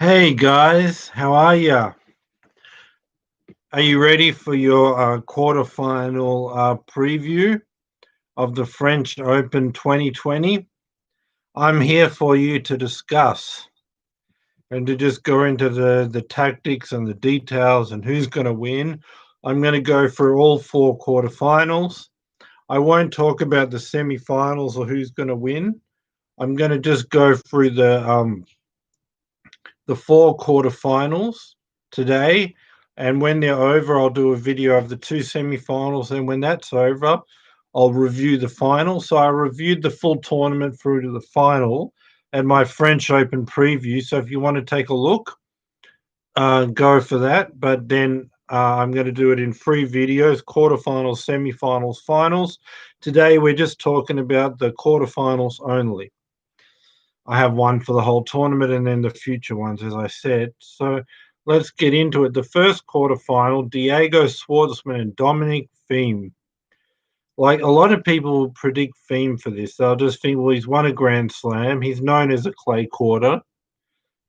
Hey guys, how are ya? Are you ready for your quarterfinal preview of the French Open 2020? I'm here for you to discuss and to just go into the tactics and the details and who's going to win. I'm going to go through all four quarterfinals. I won't talk about the semifinals or who's going to win. I'm going to just go through the four quarterfinals today. And when they're over, I'll do a video of the two semifinals. And when that's over, I'll review the final. So I reviewed the full tournament through to the final and my French Open preview. So if you want to take a look, go for that. But then I'm going to do it in three videos: quarterfinals, semifinals, finals. Today, we're just talking about the quarterfinals only. I have one for the whole tournament and then the future ones, as I said. So let's get into it. The first quarterfinal, Diego Schwartzman and Dominic Thiem. Like a lot of people predict Thiem for this. They'll just think, well, he's won a Grand Slam. He's known as a clay quarter.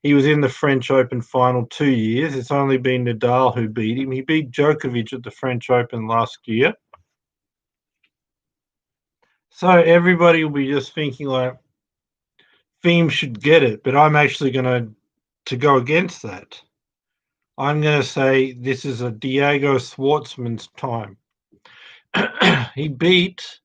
He was in the French Open final 2 years. It's only been Nadal who beat him. He beat Djokovic at the French Open last year. So everybody will be just thinking like, Thiem should get it, but I'm actually going to go against that. I'm going to say this is a Diego Schwartzman's time. He beat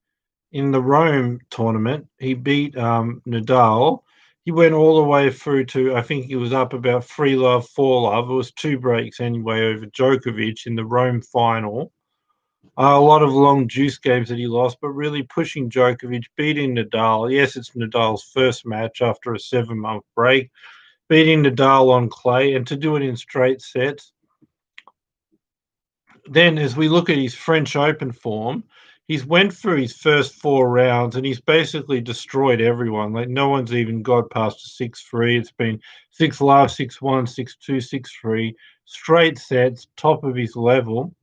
in the Rome tournament. He beat Nadal. He went all the way through to, I think he was up about 3-love, 4-love. It was two breaks anyway over Djokovic in the Rome final. A lot of long juice games that he lost, but really pushing Djokovic, beating Nadal. Yes, it's Nadal's first match after a 7-month break, beating Nadal on clay, and to do it in straight sets. Then, as we look at his French Open form, he's went through his first 4 rounds and he's basically destroyed everyone. Like no one's even got past a 6-3. It's been 6-love, 6-1, 6-2, 6-3, straight sets, top of his level.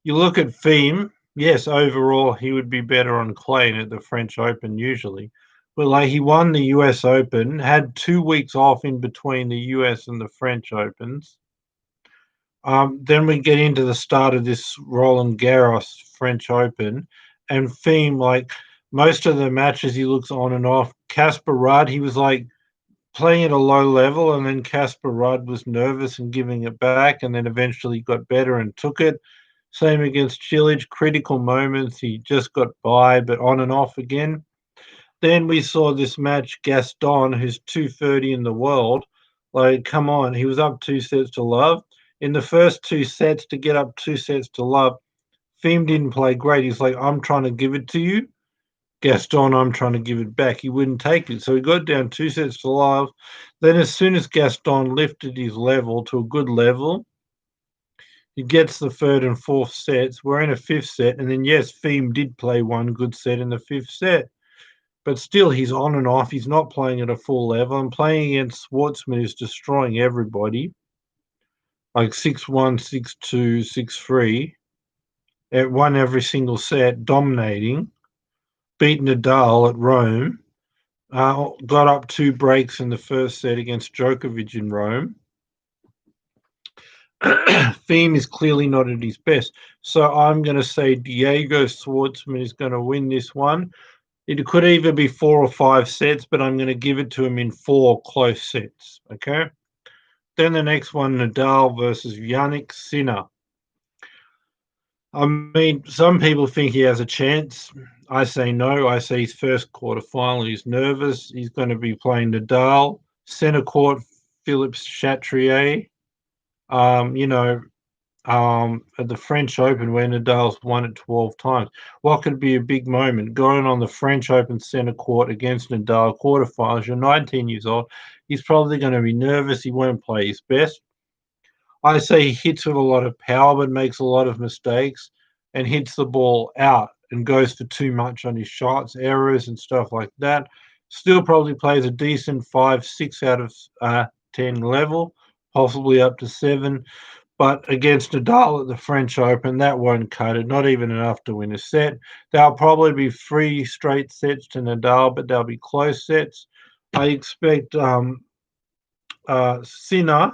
You look at Thiem, yes, overall he would be better on clay than at the French Open usually. But like he won the US Open, had 2 weeks off in between the US and the French Opens. Then we get into the start of this Roland Garros French Open, and Thiem, like most of the matches, he looks on and off. Casper Ruud, he was like playing at a low level, and then Casper Ruud was nervous and giving it back, and then eventually got better and took it. Same against Cilic, critical moments, he just got by, but on and off again. Then we saw this match, Gaston, who's 230 in the world. Like, come on, he was up 2-sets-to-love. In the first 2 sets, to get up 2-sets-to-love, Thiem didn't play great. He's like, I'm trying to give it to you. Gaston, I'm trying to give it back. He wouldn't take it. So he got down 2-sets-to-love. Then as soon as Gaston lifted his level to a good level, he gets the third and fourth sets. We're in a fifth set. And then, yes, Thiem did play one good set in the fifth set. But still, he's on and off. He's not playing at a full level. And playing against Schwartzman is destroying everybody. Like 6-1, 6-2, 6-3. It won every single set, dominating. Beat Nadal at Rome. Got up 2 breaks in the first set against Djokovic in Rome. Thiem is clearly not at his best. So I'm going to say Diego Schwartzman is going to win this one. It could either be 4 or 5 sets, but I'm going to give it to him in 4 close sets. Okay. Then the next one, Nadal versus Jannik Sinner. I mean, some people think he has a chance. I say no. I say his first quarterfinal, he's nervous. He's going to be playing Nadal, center court, Philippe Chatrier. At the French Open where Nadal's won it 12 times. What could be a big moment? Going on the French Open center court against Nadal quarterfinals. You're 19 years old. He's probably going to be nervous. He won't play his best. I say he hits with a lot of power but makes a lot of mistakes and hits the ball out and goes for too much on his shots, errors and stuff like that. Still probably plays a decent 5, 6 out of 10 level, possibly up to 7. But against Nadal at the French Open, that won't cut it, not even enough to win a set. There'll probably be 3 straight sets to Nadal, but they'll be close sets. I expect Sinner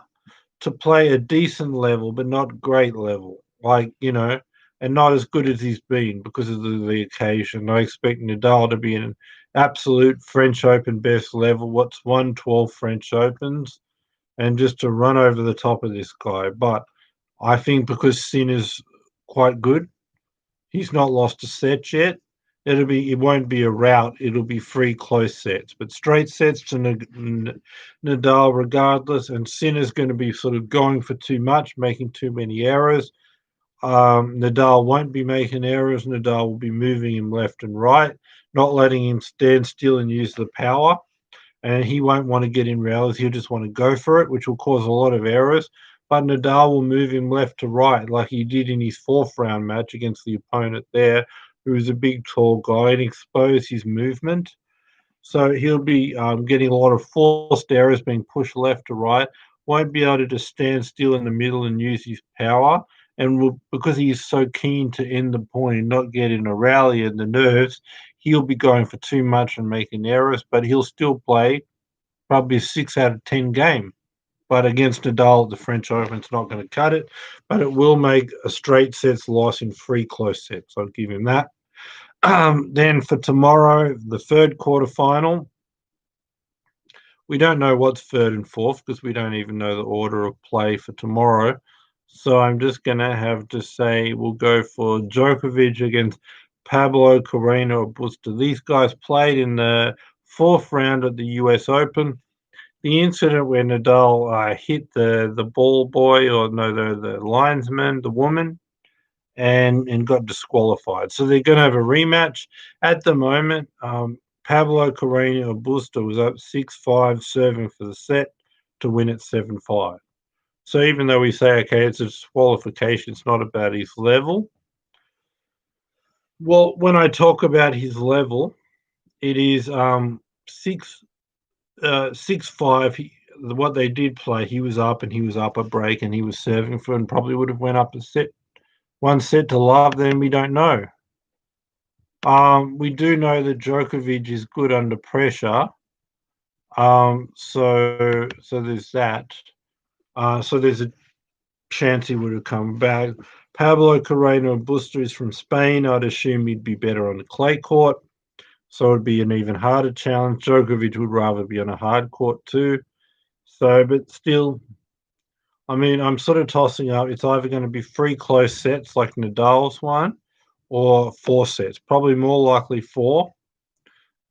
to play a decent level, but not great level, and not as good as he's been because of the occasion. I expect Nadal to be an absolute French Open best level. What's won 12 French Opens, and just to run over the top of this guy. But I think because Sinner's quite good, he's not lost a set yet. It won't be a rout. It'll be 3 close sets, but straight sets to Nadal regardless. And Sinner's going to be sort of going for too much, making too many errors. Nadal won't be making errors. Nadal will be moving him left and right, not letting him stand still and use the power. And he won't want to get in rallies. He'll just want to go for it, which will cause a lot of errors. But Nadal will move him left to right, like he did in his 4th round match against the opponent there, who was a big, tall guy, and expose his movement. So he'll be getting a lot of forced errors, being pushed left to right. Won't be able to just stand still in the middle and use his power. And because he is so keen to end the point and not get in a rally and the nerves, he'll be going for too much and making errors. But he'll still play probably a 6 out of 10 game. But against Nadal, the French Open's not going to cut it. But it will make a straight sets loss in 3 close sets. I'll give him that. Then for tomorrow, the third quarterfinal, we don't know what's third and fourth because we don't even know the order of play for tomorrow. So I'm just going to have to say we'll go for Djokovic against Pablo Carreño Busta. These guys played in the 4th round of the US Open. The incident where Nadal hit the ball boy, or no, the linesman, the woman, and got disqualified. So they're going to have a rematch. At the moment, Pablo Carreño Busta was up 6-5 serving for the set to win at 7-5. So even though we say, okay, it's a disqualification, it's not about his level. Well, when I talk about his level, it is 6-5. What they did play, he was up a break, and he was serving for, and probably would have went up a set. 1 set to love, then we don't know. We do know that Djokovic is good under pressure. So there's that. So there's a chance he would have come back. Pablo Carreño Busta is from Spain. I'd assume he'd be better on the clay court. So it'd be an even harder challenge. Djokovic would rather be on a hard court too. So, but still, I mean, I'm sort of tossing up. It's either going to be 3 close sets like Nadal's one, or 4 sets. Probably more likely 4.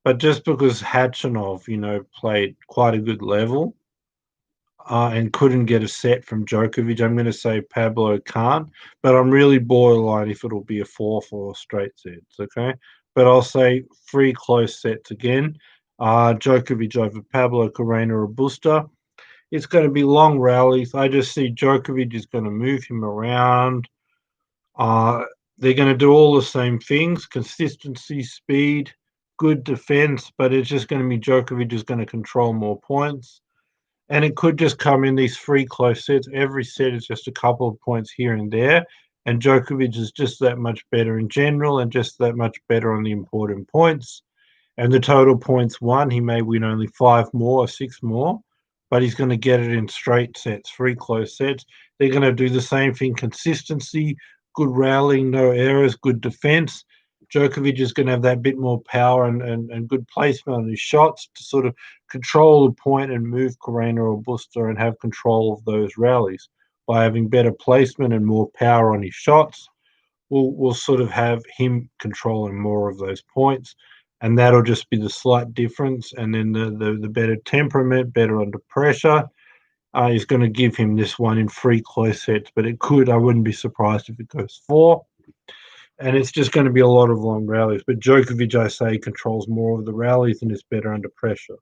But just because Khachanov, played quite a good level and couldn't get a set from Djokovic, I'm going to say Pablo can't. But I'm really borderline if it'll be a 4 for straight sets, okay? But I'll say 3 close sets again. Djokovic over Pablo Carreño Busta. It's going to be long rallies. I just see Djokovic is going to move him around. They're going to do all the same things: consistency, speed, good defense, but it's just going to be Djokovic is going to control more points. And it could just come in these 3 close sets. Every set is just a couple of points here and there. And Djokovic is just that much better in general and just that much better on the important points. And the total points won, he may win only 5 more or 6 more, but he's going to get it in straight sets, 3 close sets. They're going to do the same thing: consistency, good rallying, no errors, good defense. Djokovic is going to have that bit more power and good placement on his shots to sort of control the point and move Carreño or Busta and have control of those rallies. By having better placement and more power on his shots, we'll sort of have him controlling more of those points. And that'll just be the slight difference. And then the better temperament, better under pressure, is going to give him this one in 3 close sets. But I wouldn't be surprised if it goes 4. And it's just going to be a lot of long rallies. But Djokovic, I say, controls more of the rallies and is better under pressure.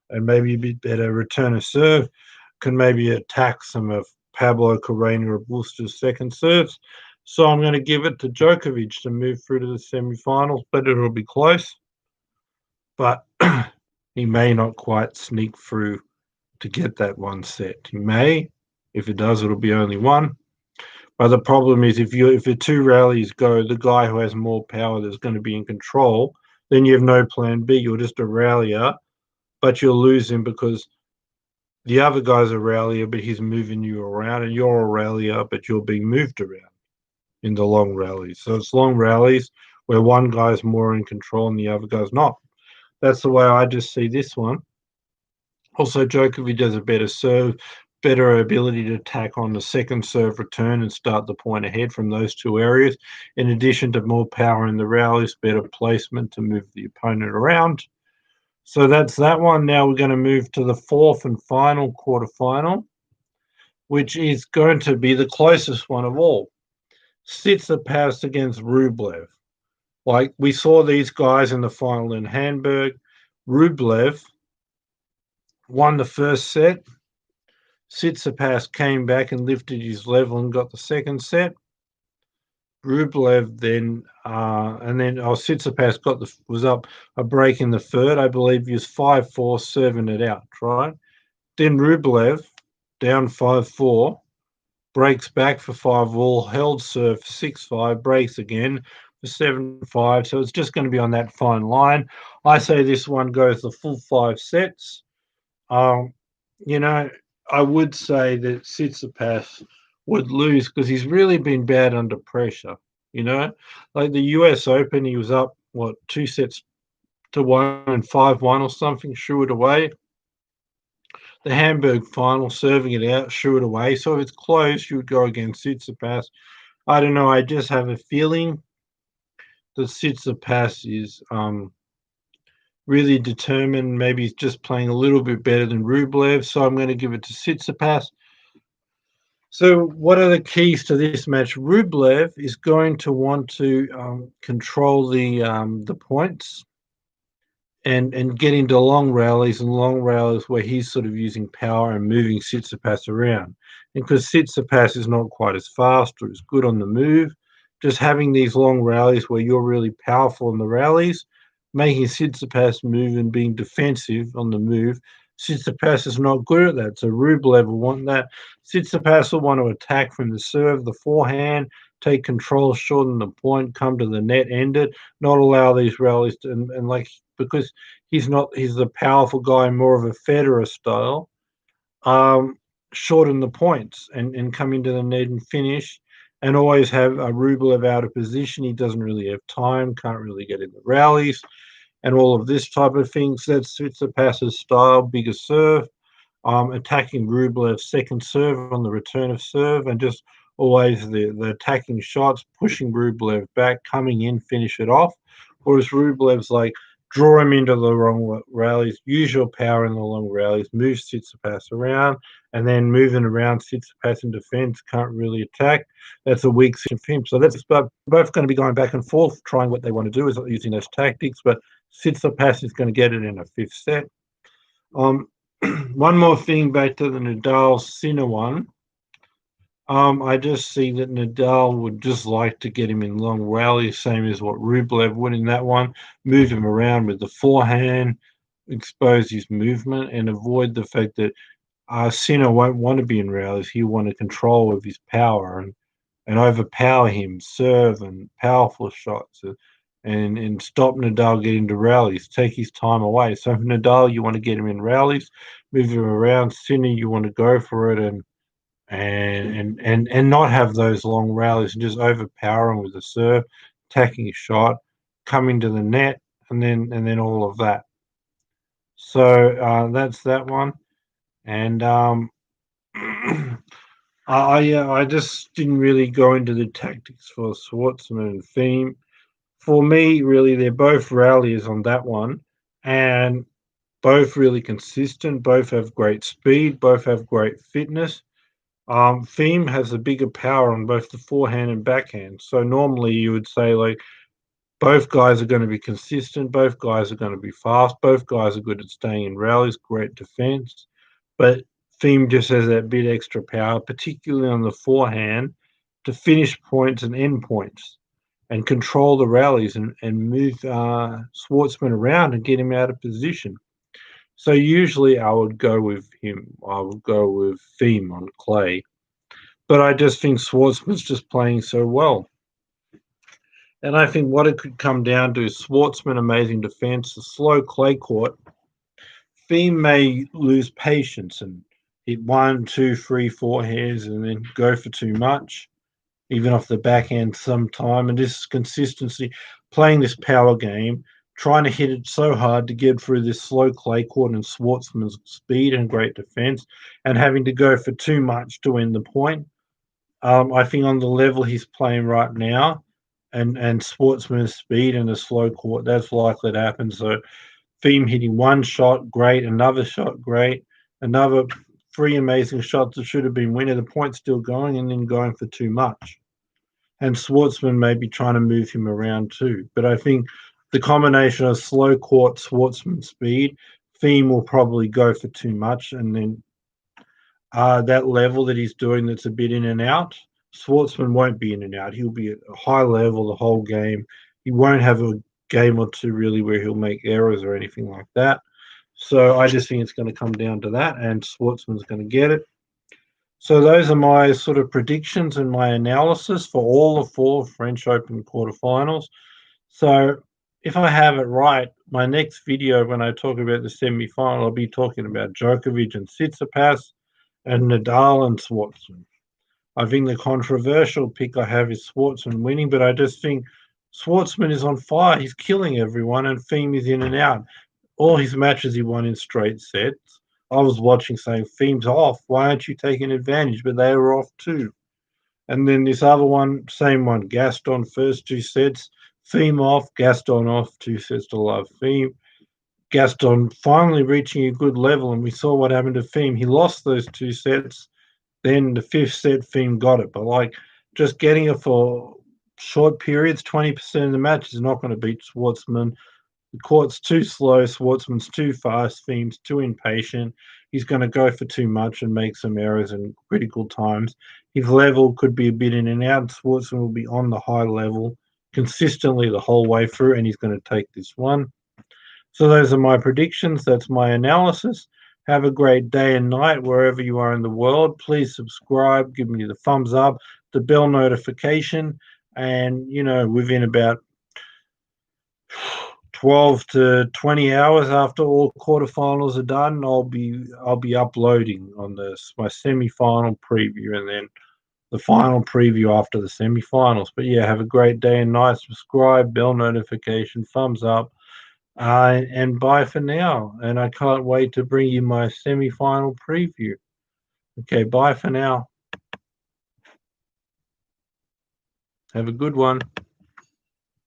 And maybe a bit better return of serve, can maybe attack some of Pablo Carreño Busta's second serves. So I'm going to give it to Djokovic to move through to the semi-finals, but it'll be close. But he may not quite sneak through to get that 1 set. He may. If it does, it'll be only 1. But the problem is if the 2 rallies go, the guy who has more power that's going to be in control, then you have no plan B. You're just a rallier, but you'll lose him because The other guy's a rallier, but he's moving you around, and you're a rallier, but you're being moved around in the long rallies. So it's long rallies where one guy's more in control and the other guy's not. That's the way I just see this one. Also, Djokovic does a better serve, better ability to attack on the second serve return and start the point ahead from those two areas. In addition to more power in the rallies, better placement to move the opponent around. So that's that one. Now we're going to move to the fourth and final quarterfinal, which is going to be the closest one of all. Tsitsipas against Rublev. Like we saw these guys in the final in Hamburg. Rublev won the first set. Tsitsipas came back and lifted his level and got the second set. Rublev then Tsitsipas was up a break in the third. I believe he was 5-4, serving it out, right? Then Rublev, down 5-4, breaks back for 5-all, held serve 6-5, breaks again for 7-5. So it's just going to be on that fine line. I say this one goes the full 5 sets. You know, I would say that Tsitsipas would lose because he's really been bad under pressure. You know, like the US Open, he was up, 2-1 and 5-1 or something, threw it away. The Hamburg final, serving it out, threw it away. So if it's close, you would go against Tsitsipas. I don't know. I just have a feeling that Tsitsipas is really determined. Maybe he's just playing a little bit better than Rublev. So I'm going to give it to Tsitsipas. So what are the keys to this match? Rublev is going to want to control the points and get into long rallies where he's sort of using power and moving Tsitsipas around. And because Tsitsipas is not quite as fast or as good on the move, just having these long rallies where you're really powerful in the rallies, making Tsitsipas move and being defensive on the move. Tsitsipas is not good at that, so Rublev will want that. Tsitsipas will want to attack from the serve, the forehand, take control, shorten the point, come to the net, end it, not allow these rallies to, and like because he's a powerful guy, more of a Federer style, shorten the points and come into the net and finish, and always have a Rublev out of position. He doesn't really have time, can't really get in the rallies, and all of this type of things. That's Tsitsipas's style, bigger serve, attacking Rublev's second serve on the return of serve, and just always the attacking shots, pushing Rublev back, coming in, finish it off. Whereas Rublev's like, draw him into the long rallies, use your power in the long rallies, move Tsitsipas around, and then moving around Tsitsipas in defense, can't really attack. That's a weak situation for him. So that's both going to be going back and forth, trying what they want to do is using those tactics, but Tsitsipas is going to get it in a fifth set. One more thing back to the Nadal Sinner one. I just see that Nadal would just like to get him in long rallies, same as what Rublev would in that one. Move him around with the forehand, expose his movement, and avoid the fact that Sinner won't want to be in rallies. He'll want to control of his power and overpower him, serve and powerful shots, and stop Nadal getting to rallies, take his time away. So Nadal, you want to get him in rallies, move him around. Sinner, you want to go for it and not have those long rallies and just overpower him with a serve, attacking a shot, coming to the net, and then all of that. So that's that one. And I just didn't really go into the tactics for Schwartzman and Thiem. For me, really, they're both ralliers on that one, and both really consistent. Both have great speed. Both have great fitness. Thiem has a bigger power on both the forehand and backhand. So normally you would say like both guys are going to be consistent. Both guys are going to be fast. Both guys are good at staying in rallies. Great defense, but Thiem just has that bit extra power, particularly on the forehand, to finish points and end points and control the rallies and move Schwartzman around and get him out of position. So usually I would go with him. I would go with Thiem on clay. But I just think Schwartzman's just playing so well. And I think what it could come down to is Schwartzman, amazing defense, the slow clay court. Thiem may lose patience and hit 1, 2, 3, 4 hairs and then go for too much, even off the back end sometime. And this consistency, playing this power game, trying to hit it so hard to get through this slow clay court and Schwartzman's speed and great defense, and having to go for too much to win the point. I think on the level he's playing right now, and Schwartzman's speed and the slow court, that's likely to happen. So Thiem hitting one shot, great, another shot, great, another three amazing shots that should have been winning. The point's still going, and then going for too much. And Schwartzman may be trying to move him around too. But I think the combination of slow court, Schwartzman speed, Thiem will probably go for too much, and then that level that he's doing that's a bit in and out, Schwartzman won't be in and out. He'll be at a high level the whole game. He won't have a game or two really where he'll make errors or anything like that. So I just think it's going to come down to that, and Schwartzman's going to get it. So those are my sort of predictions and my analysis for all the 4 French Open quarterfinals. So if I have it right, my next video when I talk about the semi-final, I'll be talking about Djokovic and Tsitsipas and Nadal and Schwartzman. I think the controversial pick I have is Schwartzman winning, but I just think Schwartzman is on fire. He's killing everyone, and Thiem is in and out. All his matches he won in straight sets. I was watching saying, Thiem's off. Why aren't you taking advantage? But they were off too. And then this other one, same one, Gaston first 2 sets, Thiem off, Gaston off, 2 sets to love. Thiem, Gaston finally reaching a good level, and we saw what happened to Thiem. He lost those 2 sets. Then the 5th set, Thiem got it. But like just getting it for short periods, 20% of the match is not going to beat Schwartzman. The court's too slow, Schwartzman's too fast, Thiem's too impatient. He's going to go for too much and make some errors in critical times. His level could be a bit in and out. Schwartzman will be on the high level consistently the whole way through, and he's going to take this one. So those are my predictions. That's my analysis. Have a great day and night wherever you are in the world. Please subscribe, give me the thumbs up, the bell notification, and within about 12 to 20 hours after all quarterfinals are done, I'll be uploading on my semi-final preview, and then the final preview after the semi-finals. But yeah, have a great day and night. Subscribe, bell notification, thumbs up, and bye for now. And I can't wait to bring you my semi-final preview. Okay, bye for now. Have a good one.